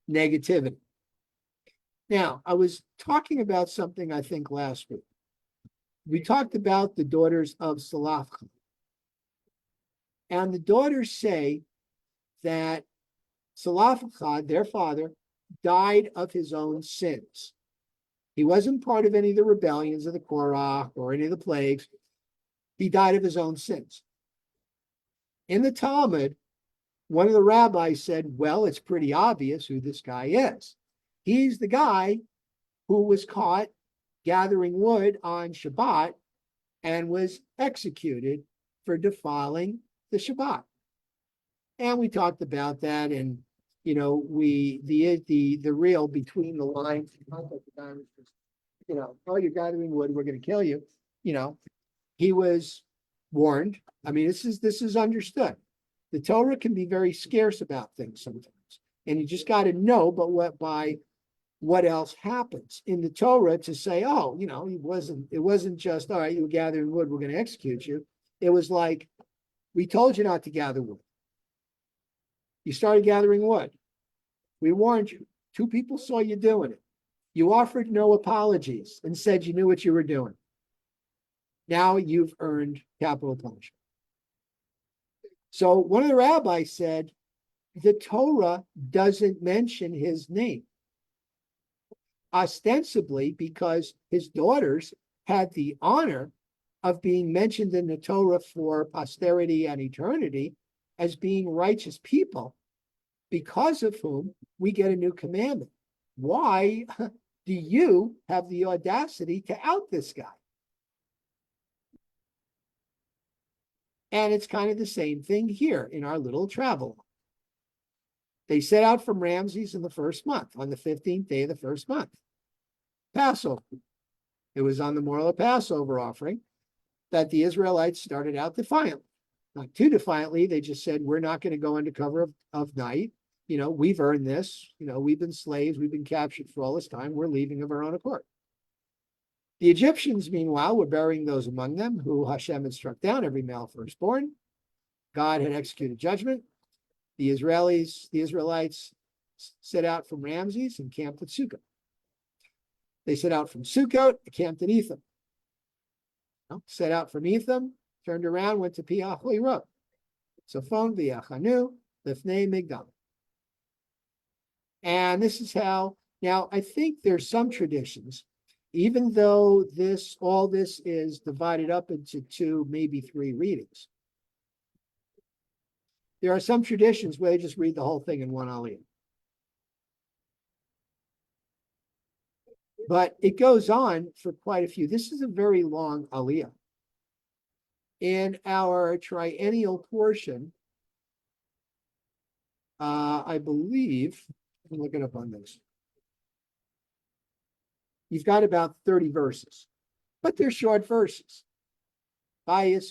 negativity. Now, I was talking about something, I think, last week. We talked about the daughters of Salafcha. And the daughters say that Salafcha, their father, died of his own sins. He wasn't part of any of the rebellions of the Korach or any of the plagues. He died of his own sins. In the Talmud, one of the rabbis said, well, it's pretty obvious who this guy is. He's the guy who was caught gathering wood on Shabbat and was executed for defiling the Shabbat. And we talked about that, and the real between the lines, oh, you're gathering wood, we're going to kill you. He was warned. I mean, this is understood. The Torah can be very scarce about things sometimes, and you just got to know. But what else happens in the Torah to say, oh, it wasn't just, all right, you were gathering wood, we're going to execute you. It was like, we told you not to gather wood. You started gathering wood. We warned you. 2 people saw you doing it. You offered no apologies and said you knew what you were doing. Now you've earned capital punishment. So one of the rabbis said, the Torah doesn't mention his name, ostensibly because his daughters had the honor of being mentioned in the Torah for posterity and eternity as being righteous people, because of whom we get a new commandment. Why do you have the audacity to out this guy? And it's kind of the same thing here in our little travel. They set out from Ramses in the first month, on the 15th day of the first month. Passover. It was on the moral of Passover offering that the Israelites started out defiantly. Not too defiantly, they just said, we're not going to go under cover of night. We've earned this. We've been slaves. We've been captured for all this time. We're leaving of our own accord. The Egyptians, meanwhile, were burying those among them who Hashem had struck down, every male firstborn. God had executed judgment. The Israelites set out from Ramses and camped at Sukkot. They set out from Sukkot, camped at Etham. Set out from Etham, turned around, went to Piachli Road. Safon v'yachanu lifnei migdal. And this is how, now I think there's some traditions, even though all this is divided up into 2, maybe 3 readings. There are some traditions where they just read the whole thing in one aliyah. But it goes on for quite a few. This is a very long aliyah. In our triennial portion, I believe, let me look it up on this. You've got about 30 verses, but they're short verses. So you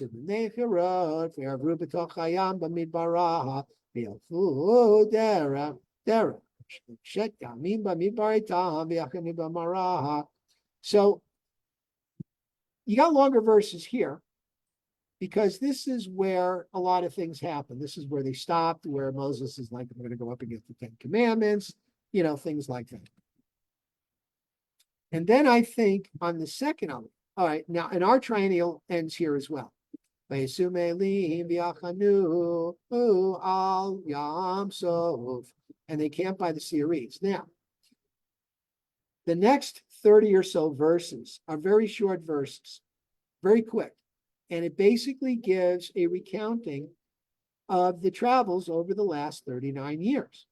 got longer verses here because this is where a lot of things happen. This is where they stopped, where Moses is like, I'm going to go up against the 10 Commandments, things like that. And then I think on the second of it, all right, now, and our triennial ends here as well. And they camp by the Sea of Reeds. Now, the next 30 or so verses are very short verses, very quick. And it basically gives a recounting of the travels over the last 39 years.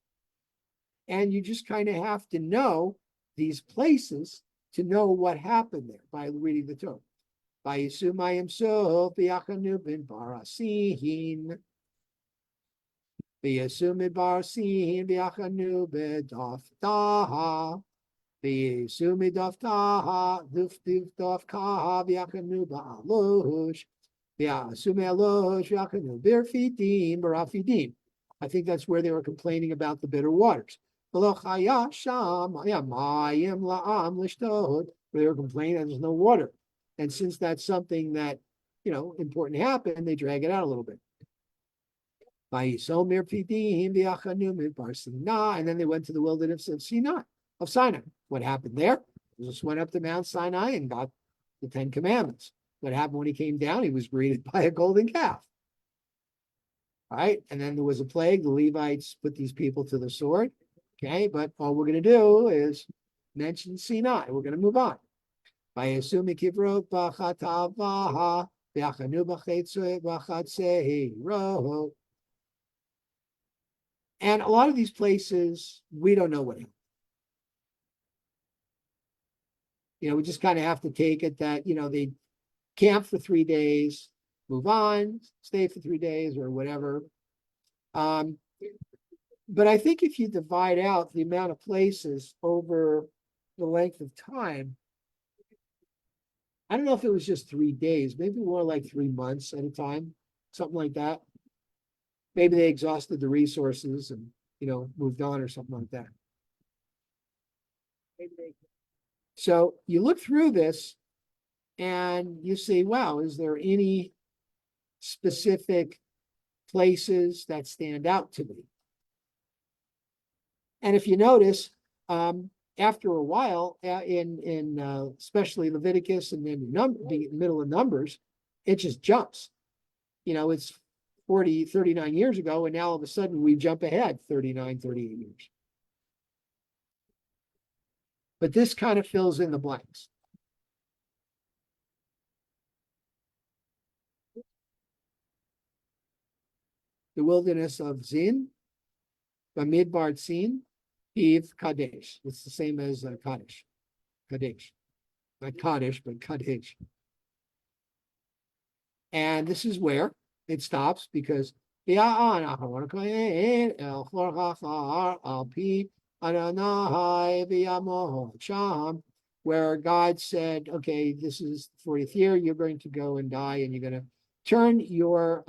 And you just kind of have to know these places to know what happened there by reading the Torah. Vayisumayim so v'yachanu bin barasihin. V'yisumid barasihin v'yachanu b'daf daha. V'yisumid daf daha daf kaha v'yachanu ba'alosh. V'yisumid alosh v'yachanu birfidim barafidim. I think that's where they were complaining about the bitter waters. Where they were complaining that there's no water. And since that's something that, important happened, they drag it out a little bit. And then they went to the wilderness of Sinai. What happened there? Moses went up to Mount Sinai and got the 10 Commandments. What happened when he came down? He was greeted by a golden calf. All right. And then there was a plague. The Levites put these people to the sword. Okay, but all we're going to do is mention Sinai. We're going to move on. And a lot of these places, we don't know what happened. We just kind of have to take it that, they camp for 3 days, move on, stay for 3 days or whatever. But I think if you divide out the amount of places over the length of time, I don't know if it was just 3 days, maybe more like 3 months at a time, something like that. Maybe they exhausted the resources and, moved on or something like that. So you look through this and you see, wow, is there any specific places that stand out to me? And if you notice, after a while, in especially Leviticus and then the middle of Numbers, it just jumps. It's 39 years ago, and now all of a sudden we jump ahead 39, 38 years. But this kind of fills in the blanks. The wilderness of Zin, Bamidbar Tzin, Piv Kadesh. It's the same as Kadesh. Kadesh. Not Kadesh, but Kadesh. And this is where it stops because where God said, okay, this is the 40th year, you're going to go and die, and you're going to turn your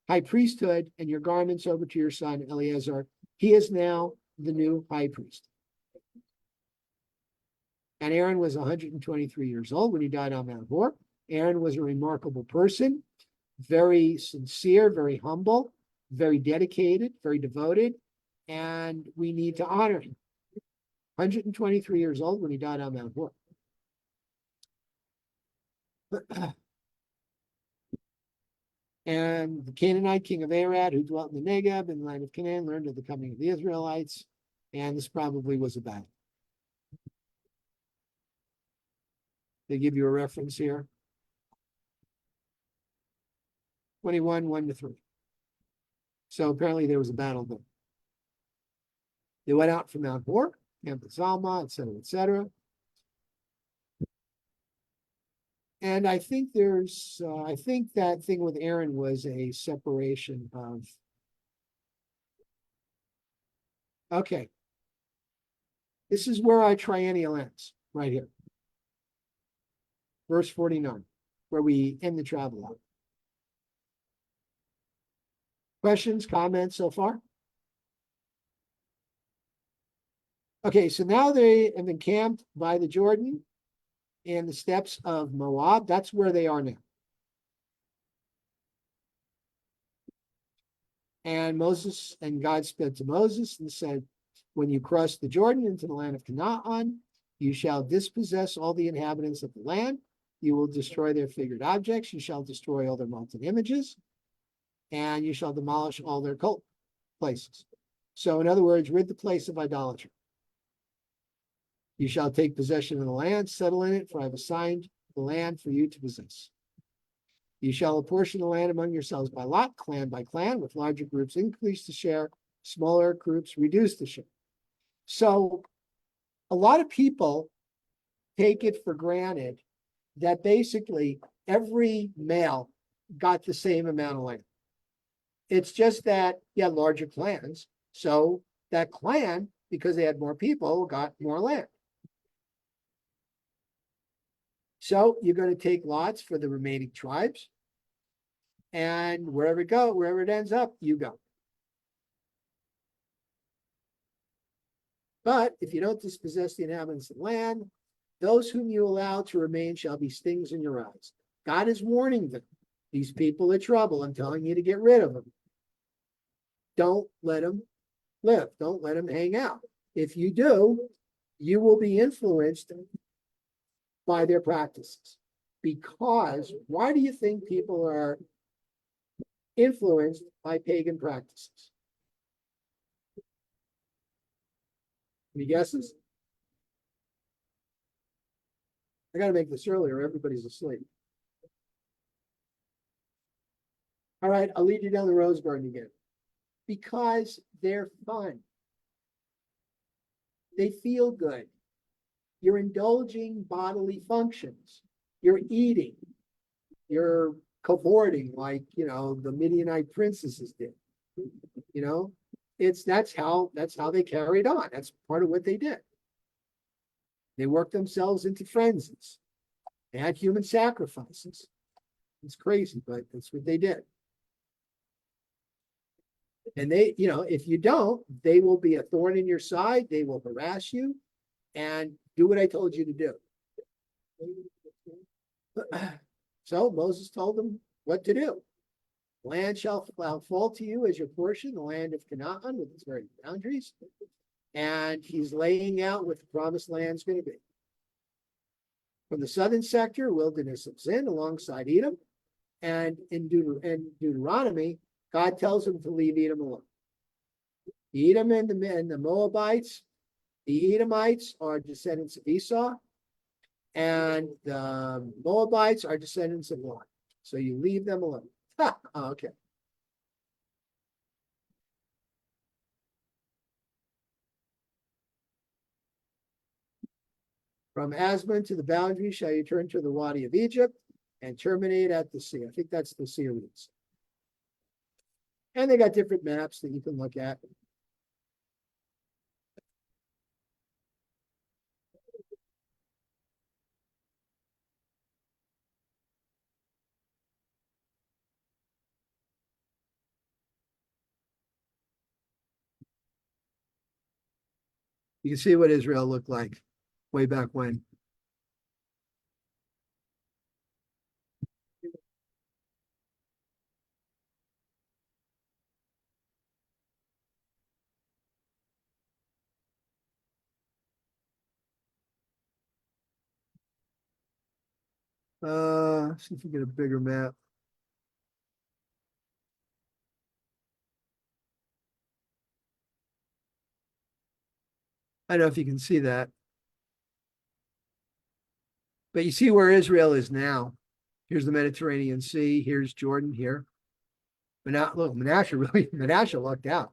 high priesthood and your garments over to your son Eleazar. He is now the new high priest. And Aaron was 123 years old when he died on Mount Hor. Aaron was a remarkable person, very sincere, very humble, very dedicated, very devoted, and we need to honor him. 123 years old when he died on Mount Hor. And the Canaanite king of Arad, who dwelt in the Negev in the land of Canaan, learned of the coming of the Israelites, and this probably was a battle. They give you a reference here. 21, 1-3. So apparently there was a battle there. They went out from Mount Hor, camped at Zalma, etc., etc. And I think I think that thing with Aaron was a separation of. Okay. This is where our triennial ends, right here. Verse 49, where we end the travel out. Questions, comments so far? Okay, so now they have encamped by the Jordan and the steppes of Moab. That's where they are now. And Moses and God spoke to Moses and said, when you cross the Jordan into the land of Canaan, you shall dispossess all the inhabitants of the land. You will destroy their figured objects. You shall destroy all their molten images. And you shall demolish all their cult places. So in other words, rid the place of idolatry. You shall take possession of the land, settle in it, for I have assigned the land for you to possess. You shall apportion the land among yourselves by lot, clan by clan, with larger groups increase the share, smaller groups reduce the share. So a lot of people take it for granted that basically every male got the same amount of land. It's just that, larger clans. So that clan, because they had more people, got more land. So you're going to take lots for the remaining tribes. And wherever it ends up, you go. But if you don't dispossess the inhabitants of the land, those whom you allow to remain shall be stings in your eyes. God is warning them. These people are trouble. I'm telling you to get rid of them. Don't let them live. Don't let them hang out. If you do, you will be influenced by their practices. Because why do you think people are influenced by pagan practices? Any guesses? I got to make this earlier. Everybody's asleep. All right, I'll lead you down the rose garden again. Because they're fun. They feel good. You're indulging bodily functions. You're eating. You're cavorting like, the Midianite princesses did. You know, that's how they carried on. That's part of what they did. They worked themselves into frenzies. They had human sacrifices. It's crazy, but that's what they did. And they, if you don't, they will be a thorn in your side. They will harass you and do what I told you to do. So Moses told them what to do. Land shall fall to you as your portion, the land of Canaan with its very boundaries. And he's laying out what the promised land's going to be. From the southern sector, wilderness of Zin alongside Edom. And in Deuteronomy, God tells him to leave Edom alone. Edom and the Moabites, the Edomites are descendants of Esau, and the Moabites are descendants of Lot. So you leave them alone. Okay. From Asmon to the boundary shall you turn to the Wadi of Egypt and terminate at the sea. I think that's the Syrians. And they got different maps that you can look at. You can see what Israel looked like way back when. See if we get a bigger map. I don't know if you can see that. But you see where Israel is now. Here's the Mediterranean Sea. Here's Jordan here. But now, look, Manasseh lucked out.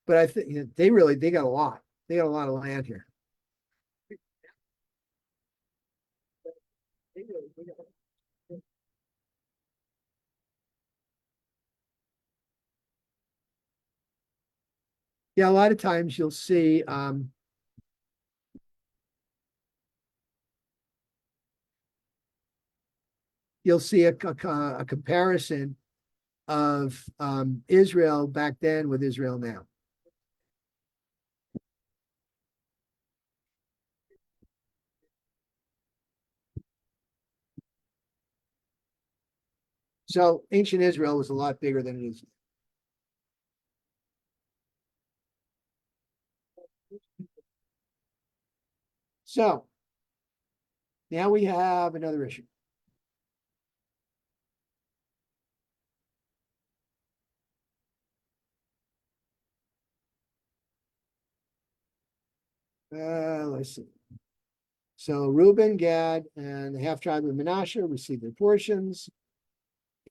But I think they got a lot. They got a lot of land here. Yeah, a lot of times you'll see a comparison of Israel back then with Israel now. So ancient Israel was a lot bigger than it is. So now we have another issue. Let's see. So Reuben, Gad, and the half tribe of Manasseh received their portions.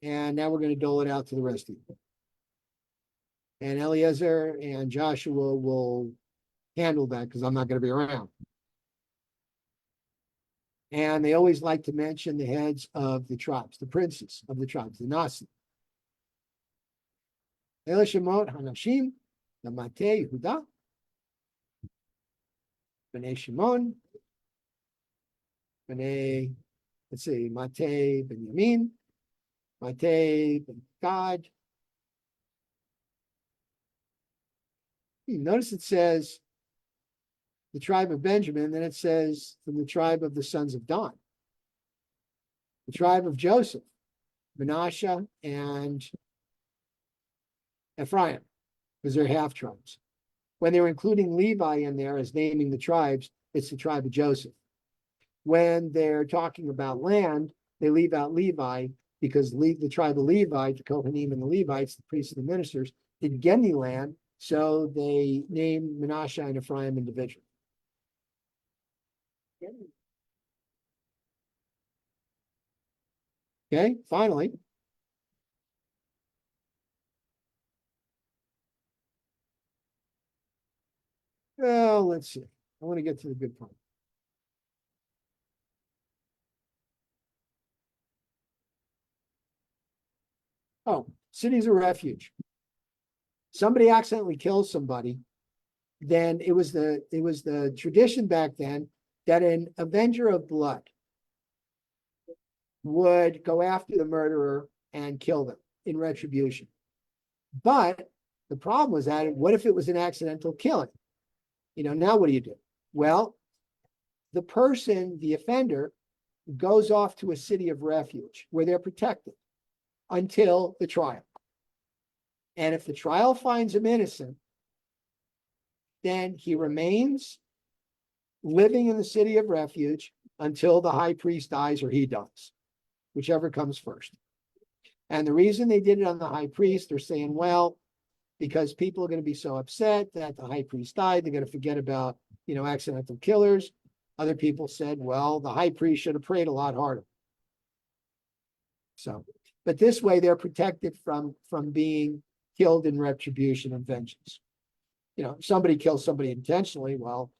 And now we're going to dole it out to the rest of you. And Eliezer and Joshua will handle that because I'm not going to be around. And they always like to mention the heads of the tribes, the princes of the tribes, the Nasi. Elishemot, Hanashim, the Matei, Yehuda, Bnei Shimon, Bnei, let's see, Matei, Benjamin, Matei, Ben Gad. Notice it says the tribe of Benjamin, then it says from the tribe of the sons of Dan. The tribe of Joseph, Manasseh, and Ephraim, because they're half tribes. When they're including Levi in there as naming the tribes, it's the tribe of Joseph. When they're talking about land, they leave out Levi because the tribe of Levi, the Kohanim and the Levites, the priests and the ministers, didn't get any land, so they named Manasseh and Ephraim individually. Okay, finally. Well, let's see. I want to get to the good part. Oh, cities of refuge. Somebody accidentally kills somebody, then it was the tradition back then that an avenger of blood would go after the murderer and kill them in retribution. But the problem was that what if it was an accidental killing? Now what do you do? Well, the person, the offender, goes off to a city of refuge where they're protected until the trial. And if the trial finds him innocent, then he remains living in the city of refuge until the high priest dies or he dies, whichever comes first. And the reason they did it on the high priest, they're saying, well, because people are going to be so upset that the high priest died, they're going to forget about, accidental killers. Other people said, well, the high priest should have prayed a lot harder. So, but this way they're protected from being killed in retribution and vengeance. If somebody kills somebody intentionally, well,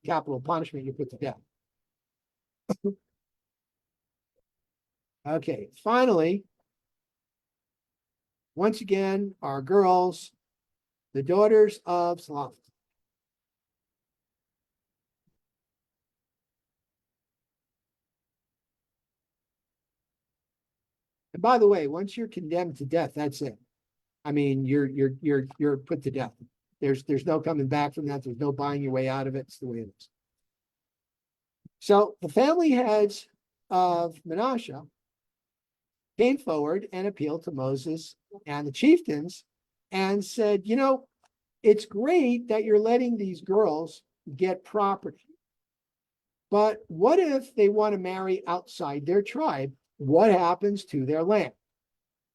capital punishment, you put to death. Okay, finally, once again, our girls, the daughters of Salaf. And by the way, once you're condemned to death, that's it. I mean, you're put to death. There's no coming back from that. There's no buying your way out of it. It's the way it is. So the family heads of Menashe came forward and appealed to Moses and the chieftains and said, it's great that you're letting these girls get property. But what if they want to marry outside their tribe? What happens to their land?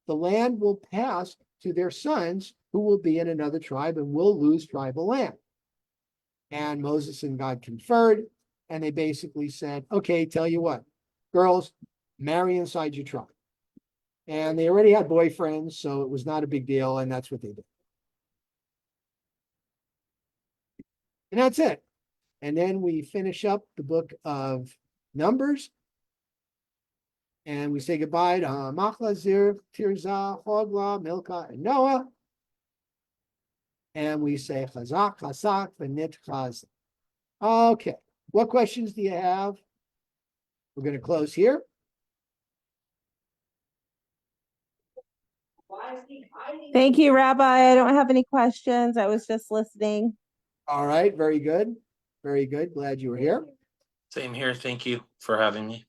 The land will pass to their sons who will be in another tribe and will lose tribal land. And Moses and God conferred, and they basically said, okay, tell you what, girls, marry inside your tribe. And they already had boyfriends, so it was not a big deal, and that's what they did. And that's it. And then we finish up the book of Numbers, and we say goodbye to Machla, Zir, Tirzah, Hogla, Milcah, and Noah. And we say Chazak, Chazak, Venit, Chaz. Okay, what questions do you have? We're going to close here. Thank you, Rabbi. I don't have any questions. I was just listening. All right, very good. Very good. Glad you were here. Same here. Thank you for having me.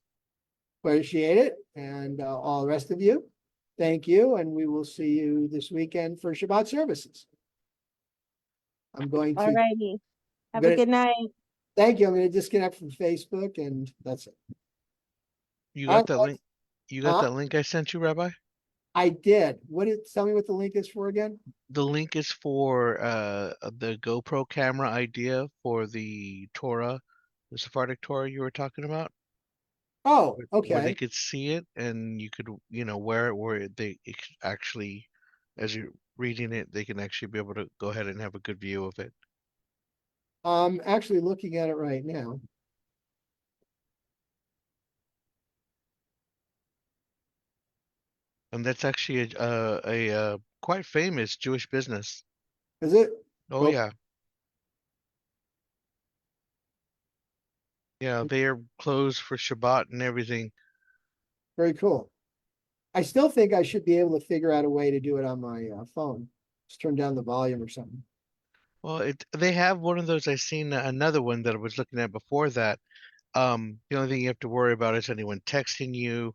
Appreciate it. And all the rest of you, thank you. And we will see you this weekend for Shabbat services. I'm going to. All righty. Have a good night. Thank you. I'm going to disconnect from Facebook, and that's it. You got that link? You got that link I sent you, Rabbi? I did. Tell me what the link is for again? The link is for the GoPro camera idea for the Torah, the Sephardic Torah you were talking about. Oh, okay. Where they could see it and you could, wear it where it actually, as you're reading it, they can actually be able to go ahead and have a good view of it. I'm actually looking at it right now. And that's actually a quite famous Jewish business. Is it? Oh, yeah. Yeah, they are closed for Shabbat and everything. Very cool. I still think I should be able to figure out a way to do it on my phone. Just turn down the volume or something. Well, they have one of those. I've seen another one that I was looking at before that. The only thing you have to worry about is anyone texting you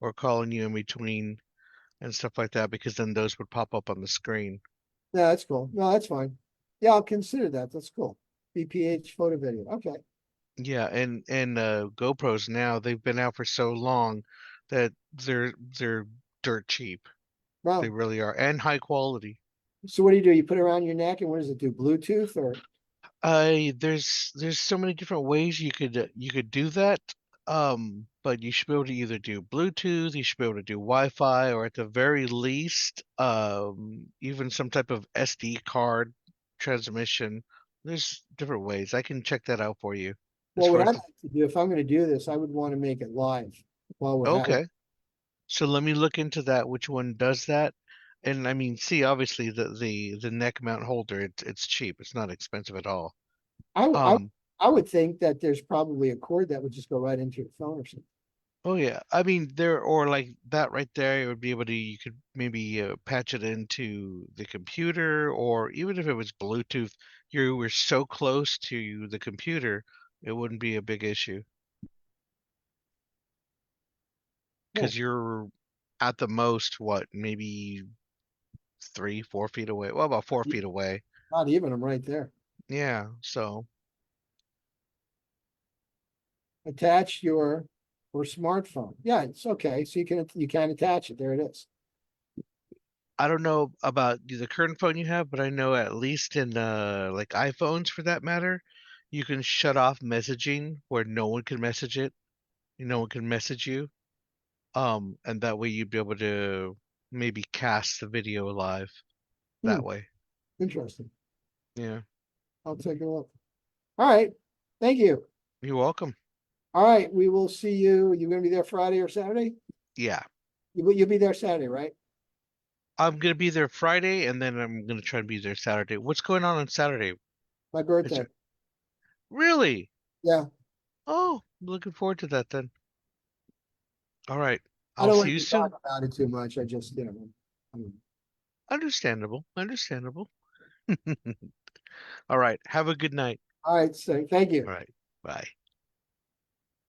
or calling you in between and stuff like that, because then those would pop up on the screen. No, that's cool. No, that's fine. Yeah, I'll consider that. That's cool. BPH photo video. Okay. Yeah, and GoPros now, they've been out for so long that they're dirt cheap. Wow. They really are, and high quality. So what do? You put it around your neck, and what does it do? Bluetooth or? There's so many different ways you could do that. But you should be able to either do Bluetooth, you should be able to do Wi-Fi, or at the very least, even some type of SD card transmission. There's different ways. I can check that out for you. Well, what I'd like to do, if I'm going to do this, I would want to make it live while we're at it. Okay. So let me look into that, which one does that. And I mean, see, obviously the neck mount holder, it's cheap. It's not expensive at all. I, I, Um, I would think that there's probably a cord that would just go right into your phone or something. oh yeah. I mean, there or like that right there, it would be able to you could maybe patch it into the computer, or even if it was Bluetooth, you were so close to the computer, it wouldn't be a big issue Cool. because you're at the most what, maybe 3, 4 feet away. Well, about 4 feet away. Not even, I'm right there. Yeah, so Attach your or smartphone. Yeah, it's okay. So you can attach it. There it is. I don't know about the current phone you have, but I know at least in like iPhones for that matter, you can shut off messaging where no one can message it, no one can message you. And that way you'd be able to maybe cast the video live Hmm, that way. interesting. Yeah, I'll take a look. All right. Thank you. you're welcome. All right. We will see you. You're gonna be there Friday or Saturday? Yeah, You'll be there Saturday, right? I'm gonna be there Friday, and then I'm gonna try to be there Saturday. What's going on Saturday? My Is birthday. it really? Yeah. Oh, I'm looking forward to that then. All right, I I'll don't see like you to talk soon. about it too much. I just, I mean, Understandable, understandable. All right, have a good night. all right. So thank you. All right, bye.